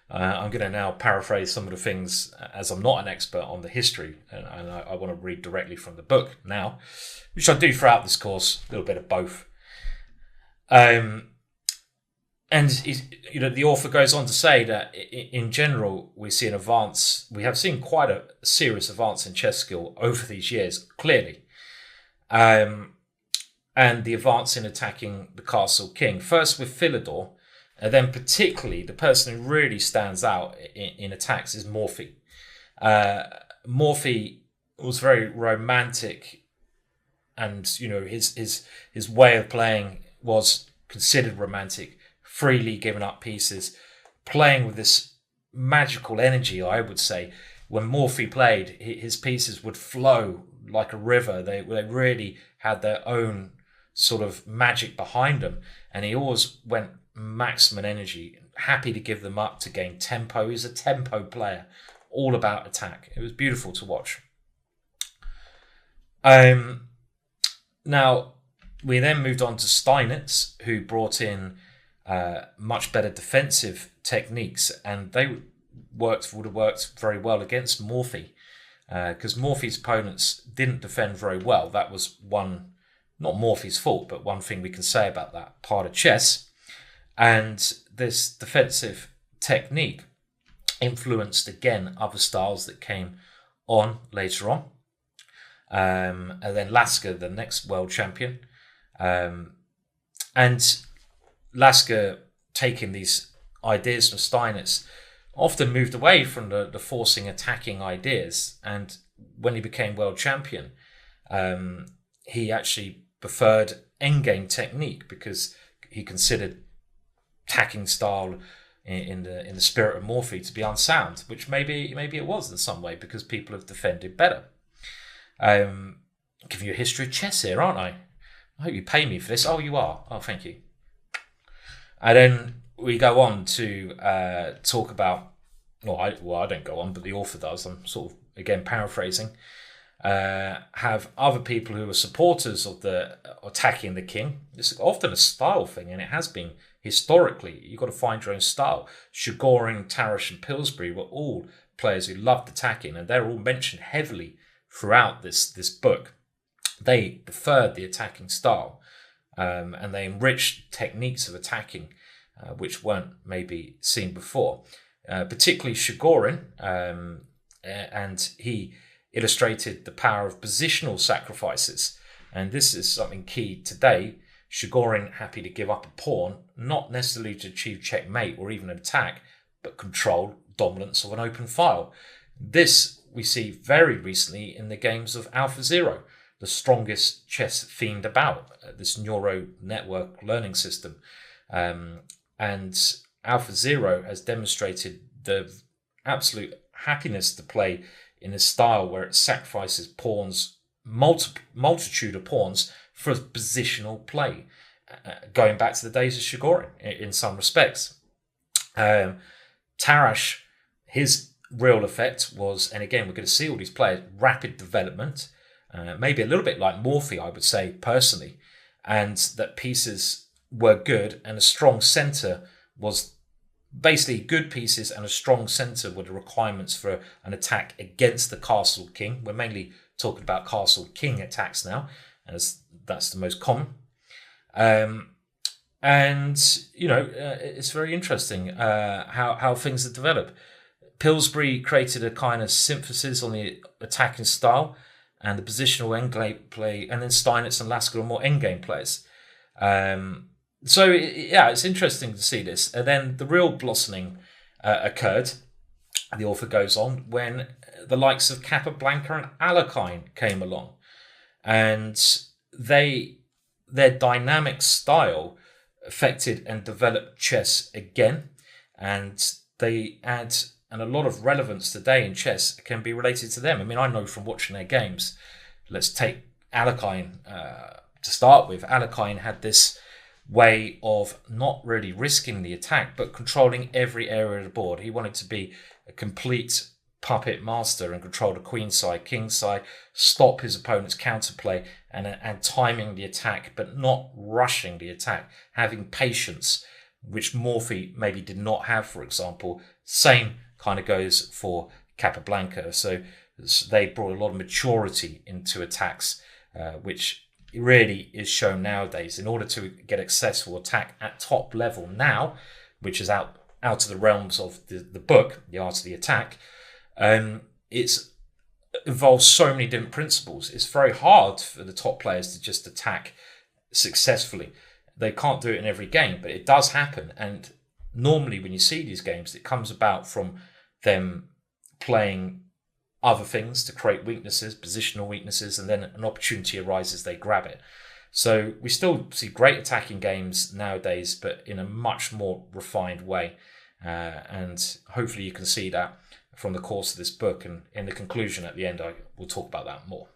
I'm going to now paraphrase some of the things, as I'm not an expert on the history, and I want to read directly from the book now, which I do throughout this course, a little bit of both. And the author goes on to say that in general, we see an advance. We have seen quite a serious advance in chess skill over these years, clearly. And the advance in attacking the castle king, first with Philidor, and then particularly the person who really stands out in attacks is Morphy. Morphy was very romantic, and his way of playing was considered romantic, freely giving up pieces, playing with this magical energy, I would say. When Morphy played, his pieces would flow like a river. They really had their own sort of magic behind them, and he always went maximum energy, happy to give them up to gain tempo. He's a tempo player, all about attack. It was beautiful to watch. Now, we then moved on to Steinitz, who brought in much better defensive techniques, and they would have worked very well against Morphy, because Morphy's opponents didn't defend very well. That was not Morphy's fault, but one thing we can say about that part of chess. And this defensive technique influenced, again, other styles that came on later on. And then Lasker, the next world champion. And Lasker, taking these ideas from Steinitz, often moved away from the forcing attacking ideas. And when he became world champion, he actually preferred endgame technique, because he considered attacking style in the spirit of Morphy to be unsound, which maybe it was in some way, because people have defended better. Giving you a history of chess here, aren't I? I hope you pay me for this. Oh, you are. Oh, thank you. And then we go on to talk about. I don't go on, but the author does. I'm sort of again paraphrasing. Have other people who are supporters of the attacking the king. It's often a style thing, and it has been historically. You've got to find your own style. Chigorin, Tarrasch, and Pillsbury were all players who loved attacking, and they're all mentioned heavily throughout this book. They preferred the attacking style, and they enriched techniques of attacking, which weren't maybe seen before. Particularly Chigorin, and he illustrated the power of positional sacrifices. And this is something key today. Chigorin happy to give up a pawn, not necessarily to achieve checkmate or even an attack, but control, dominance of an open file. This we see very recently in the games of AlphaZero, the strongest chess fiend about, this neural network learning system. And AlphaZero has demonstrated the absolute happiness to play in a style where it sacrifices pawns, multitude of pawns, for positional play, going back to the days of Chigorin in some respects. Tarrasch, his real effect was, and again, we're going to see all these players, rapid development, maybe a little bit like Morphy, I would say, personally, and that pieces were good, and a strong centre was basically good pieces, and a strong centre were the requirements for an attack against the castle king. We're mainly talking about castle king attacks now, as that's the most common. It's very interesting how things have developed. Pillsbury created a kind of synthesis on the attacking style and the positional endgame play, and then Steinitz and Lasker are more endgame players. It's interesting to see this. And then the real blossoming occurred, the author goes on, when the likes of Capablanca and Alekhine came along. and their dynamic style affected and developed chess again, and they add, and a lot of relevance today in chess can be related to them. I mean, I know from watching their games. Let's take Alekhine to start with. Alekhine had this way of not really risking the attack, but controlling every area of the board. He wanted to be a complete puppet master and control the queen side, king side, stop his opponent's counterplay, and timing the attack, but not rushing the attack, having patience, which Morphy maybe did not have, for example. Same kind of goes for Capablanca. So they brought a lot of maturity into attacks, which really is shown nowadays. In order to get a successful attack at top level now, which is out of the realms of the book, The Art of the Attack, it involves so many different principles. It's very hard for the top players to just attack successfully. They can't do it in every game, but it does happen. And normally when you see these games, it comes about from them playing other things to create weaknesses, positional weaknesses, and then an opportunity arises, they grab it. So we still see great attacking games nowadays, but in a much more refined way. And hopefully you can see that from the course of this book. And in the conclusion at the end, I will talk about that more.